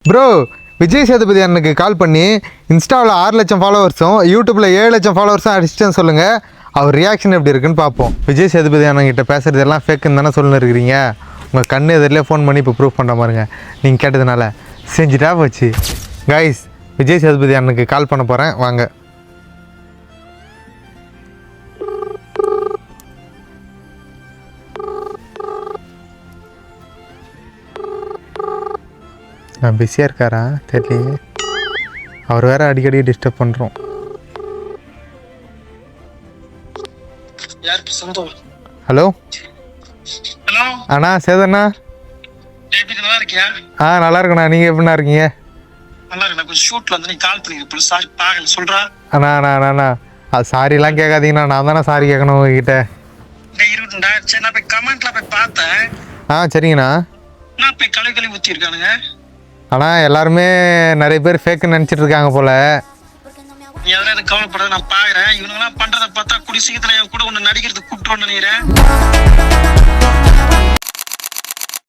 Bro Vijay Sethupathi அண்ணனுக்கு கால் பண்ணி இன்ஸ்டாவில் 6 லட்சம் ஃபாலோவர்ஸும் யூடியூப்பில் 7 லட்சம் ஃபாலோவர்ஸும் அடிச்சிட்டேன்னு சொல்லுங்கள். அவர் ரியாக்ஷன் எப்படி இருக்குன்னு பார்ப்போம். விஜய் சேதுபதி அண்ணன்கிட்ட பேசுகிறது எல்லாம் ஃபேக்குன்னு தானே சொல்லின்னு இருக்கிறீங்க. உங்கள் கண்ணு எதிரிலே ஃபோன் பண்ணி இப்போ ப்ரூவ் பண்ணுற பாருங்க. நீங்கள் கேட்டதுனால செஞ்சுட்டா போச்சு. கைஸ், விஜய் சேதுபதி அண்ணனுக்கு கால் பண்ண போகிறேன், வாங்க. நான் பிஸியாக இருக்காரா தெரியலையே. அவர் வேறு அடிக்கடி டிஸ்டர்ப் பண்ணுறோம். ஹலோ ஹலோ அண்ணா, சேதண்ணா. நல்லா இருக்கியா? நல்லா இருக்கண்ணா. நீங்கள் எப்படிண்ணா இருக்கீங்க? நல்லா இருக்கேன். கொஞ்சம் ஷூட்ல வந்து நீ கால் பண்ணிருப்ப. சாரி பார்க்கல சொல்றா. அண்ணா அது சாரிலாம் கேட்காதீங்கண்ணா. நான் தானே சாரி கேட்கணும் உங்ககிட்ட. இருக்கட்டும்டா. சரி, நான் போய் கமெண்ட்ல போய் பார்த்தேன். சரிங்கண்ணா. நான் போய் கழுவி ஊற்றி இருக்கானுங்க. ஆனால் எல்லாருமே நிறைய பேர் ஃபேக்குன்னு நினச்சிட்டு இருக்காங்க போல். நீ அதெல்லாம் எனக்கு கவலைப்படாத, நான் பாக்குறேன். இவனுங்கெல்லாம் பண்றதை பார்த்தா குடி சீக்கிரத்துல என் கூட ஒன்று நடிக்கிறதுக்கு கூப்பிட்டு நினைக்கிறேன்.